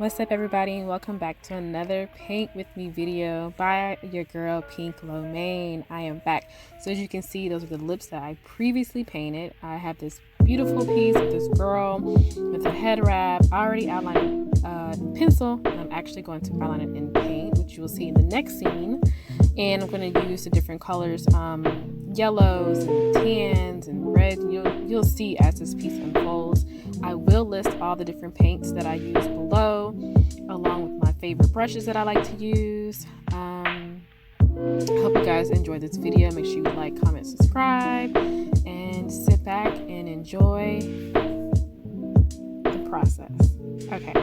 What's up, everybody, and welcome back to another Paint With Me video by your girl Pinklomein. I am back. So as you can see, those are the lips that I previously painted. I have this beautiful piece of this girl with a head wrap. I already outlined it in pencil. I'm actually going to outline it in paint, which you will see in the next scene. And I'm going to use the different colors, yellows and tans and red. You'll see as this piece unfolds. I will list all the different paints that I use below, along with my favorite brushes that I like to use. I hope you guys enjoy this video. Make sure you like, comment, subscribe, and sit back and enjoy the process. Okay,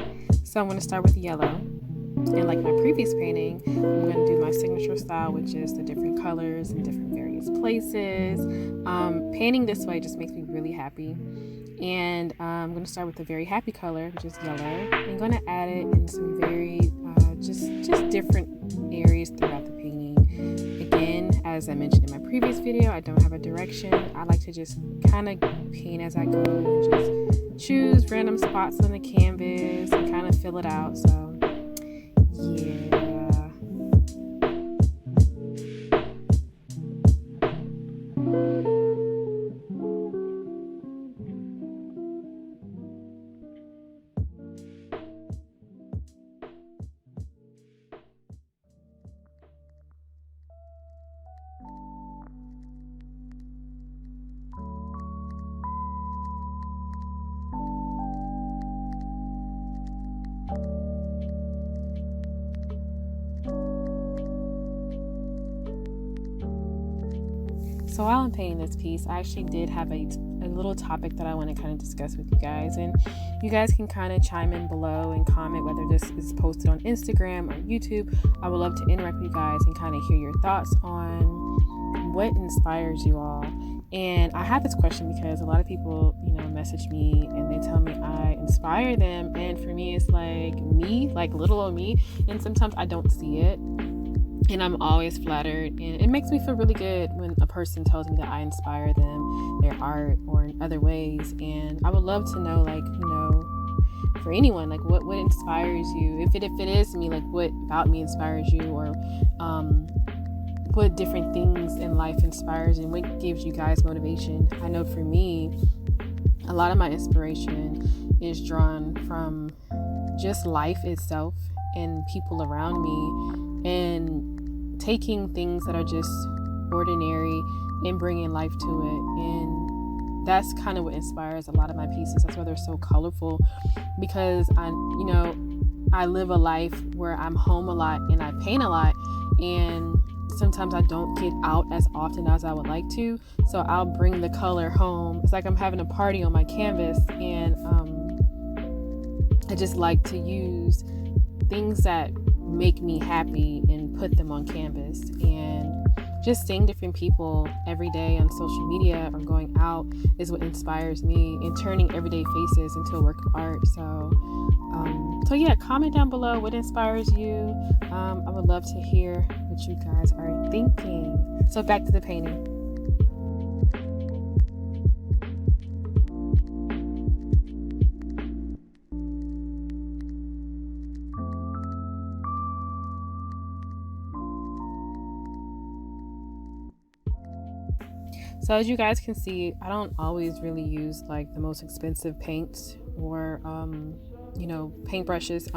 so I'm going to start with yellow. And like my previous painting, I'm going to do my signature style, which is the different colors in different various places. Painting this way just makes me really happy. And I'm going to start with the very happy color, which is yellow. I'm going to add it in some very just different areas throughout the painting. Again, as I mentioned in my previous video, I don't have a direction. I like to just kind of paint as I go and just choose random spots on the canvas and kind of fill it out. So yeah. So while I'm painting this piece, I actually did have a little topic that I want to kind of discuss with you guys, and you guys can kind of chime in below and comment whether this is posted on Instagram or YouTube. I would love to interact with you guys and kind of hear your thoughts on what inspires you all. And I have this question because a lot of people, message me and they tell me I inspire them, and for me it's like me, like little old me, and sometimes I don't see it. And I'm always flattered, and it makes me feel really good when a person tells me that I inspire them, their art, or in other ways. And I would love to know, for anyone, what inspires you? If it is me, what about me inspires you, or what different things in life inspires and what gives you guys motivation? I know for me, a lot of my inspiration is drawn from just life itself and people around me, and taking things that are just ordinary and bringing life to it. And that's kind of what inspires a lot of my pieces. That's why they're so colorful, because I live a life where I'm home a lot and I paint a lot, and sometimes I don't get out as often as I would like to, so I'll bring the color home. It's like I'm having a party on my canvas, and I just like to use things that make me happy and put them on canvas. And just seeing different people every day on social media or going out is what inspires me, and turning everyday faces into a work of art. So yeah, comment down below what inspires you. I would love to hear what you guys are thinking. So back to the painting. So as you guys can see, I don't always really use the most expensive paints or paintbrushes.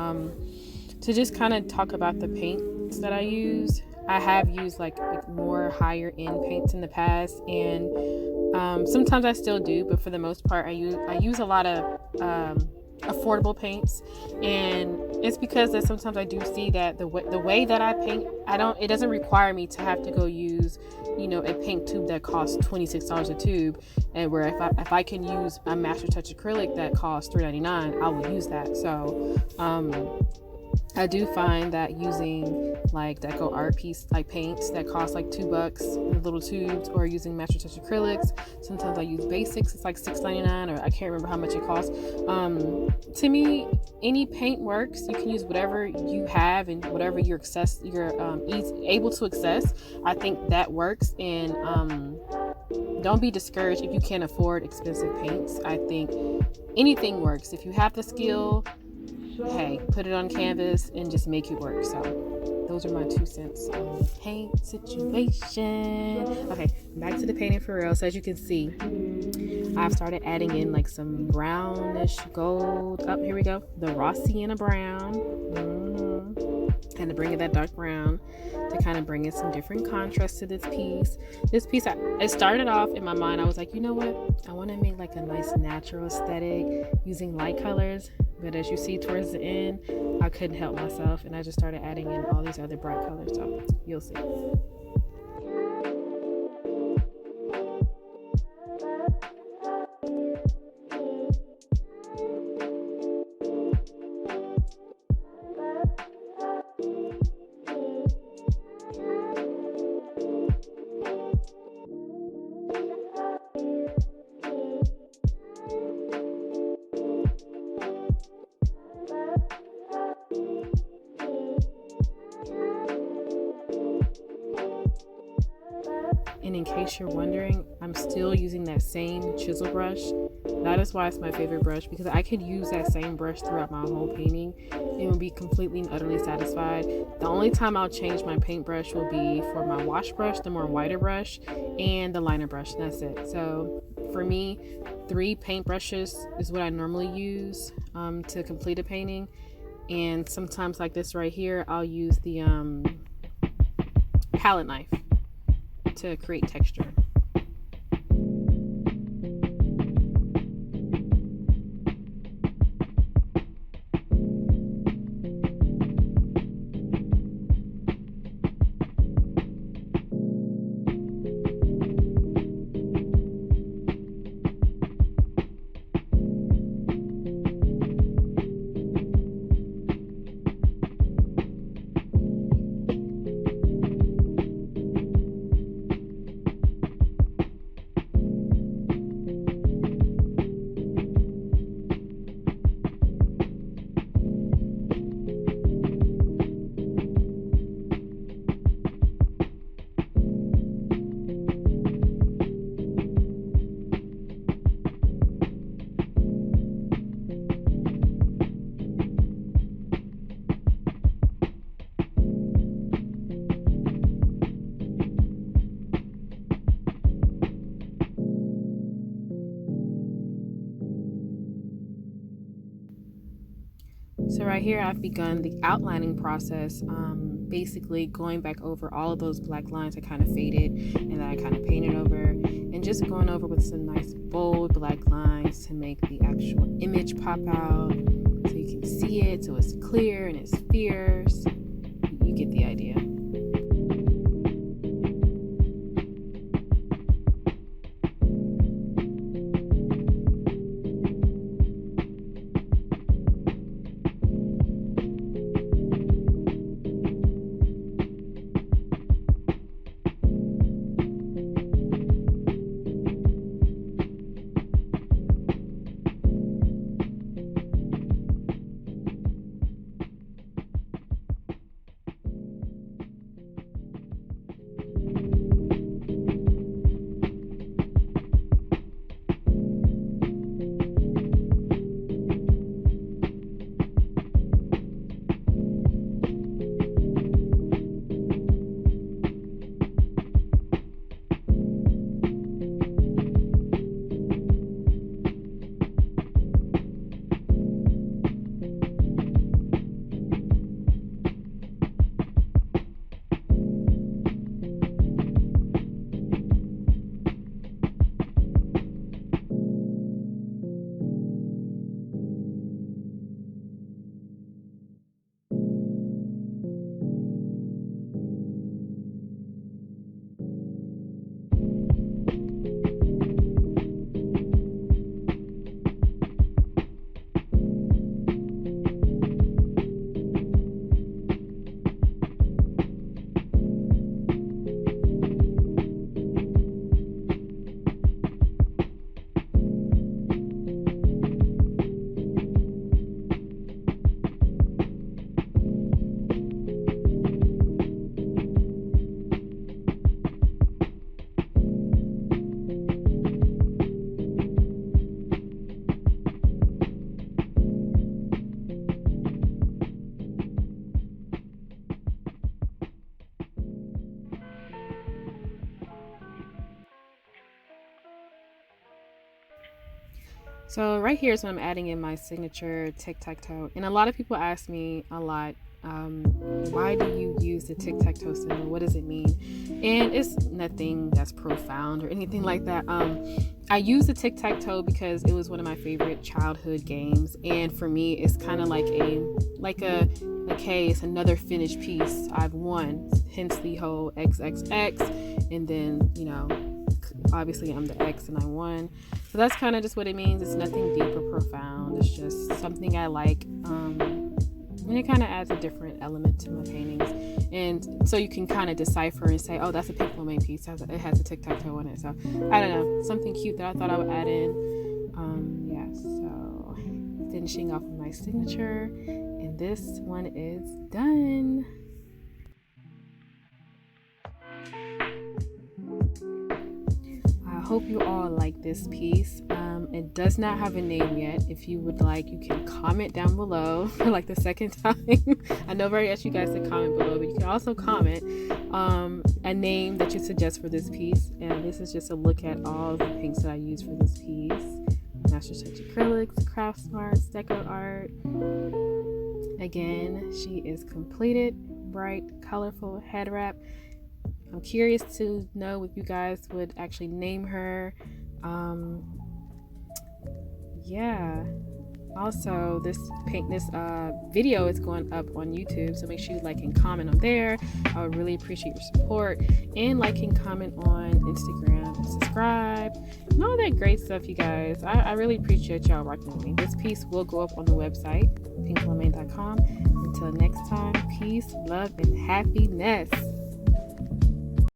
To just kind of talk about the paints that I use, I have used more higher end paints in the past, and sometimes I still do, but for the most part I use a lot of affordable paints. And it's because that sometimes I do see that the way that I paint, it doesn't require me to have to go use a paint tube that costs $26 a tube, and where if I can use a Master Touch acrylic that costs $3.99, I will use that. So I do find that using decoart piece paints that cost $2 in little tubes, or using Master Touch acrylics, sometimes I use basics, it's $6.99, or I can't remember how much it costs. To me, any paint works. You can use whatever you have and whatever you're able to access. I think that works. And don't be discouraged if you can't afford expensive paints. I think anything works if you have the skill. hey, put it on canvas and just make it work. So those are my 2 cents on the paint situation. Okay, back to the painting for real. So as you can see, I've started adding in like some brownish gold. Oh, here we go. The raw sienna brown. Kind of bring it that dark brown to kind of bring in some different contrast to this piece. It started off in my mind. I was like, you know what? I want to make like a nice natural aesthetic using light colors. But as you see towards the end, I couldn't help myself, and I just started adding in all these other bright colors. So you'll see. And in case you're wondering, I'm still using that same chisel brush. That is why it's my favorite brush, because I could use that same brush throughout my whole painting and will be completely and utterly satisfied. The only time I'll change my paintbrush will be for my wash brush, the more whiter brush, and the liner brush, and that's it. So for me, 3 paintbrushes is what I normally use to complete a painting. And sometimes like this right here, I'll use the palette knife to create texture. So right here, I've begun the outlining process, basically going back over all of those black lines I kind of faded and that I kind of painted over, and just going over with some nice bold black lines to make the actual image pop out so you can see it, so it's clear and it's fierce. You get the idea. So right here is when I'm adding in my signature tic-tac-toe. And a lot of people ask me a lot, why do you use the tic-tac-toe symbol? What does it mean? And it's nothing that's profound or anything like that. I use the tic-tac-toe because it was one of my favorite childhood games. And for me, it's kind of like okay, it's another finished piece. I've won, hence the whole XXX. And then, obviously I'm the X and I won. So that's kind of just what it means. It's nothing deep or profound. It's just something I like. And it kind of adds a different element to my paintings. And so you can kind of decipher and say, oh, that's a Pinklomein piece. It has a tic-tac-toe on it. So I don't know, something cute that I thought I would add in. So finishing off with my signature. And this one is done. I hope you all like this piece. It does not have a name yet. If you would like, you can comment down below for like the second time. I know I've already asked you guys to comment below, but you can also comment a name that you suggest for this piece. And this is just a look at all the pinks that I use for this piece. Master Touch Acrylics, craftsmart, decoart. Again, she is completed, bright, colorful head wrap. I'm curious to know if you guys would actually name her. Also, this video is going up on YouTube, so make sure you like and comment on there. I would really appreciate your support, and like and comment on Instagram, subscribe, and all that great stuff, you guys. I really appreciate y'all rocking with me. This piece will go up on the website, pinklomein.com. Until next time, peace, love, and happiness.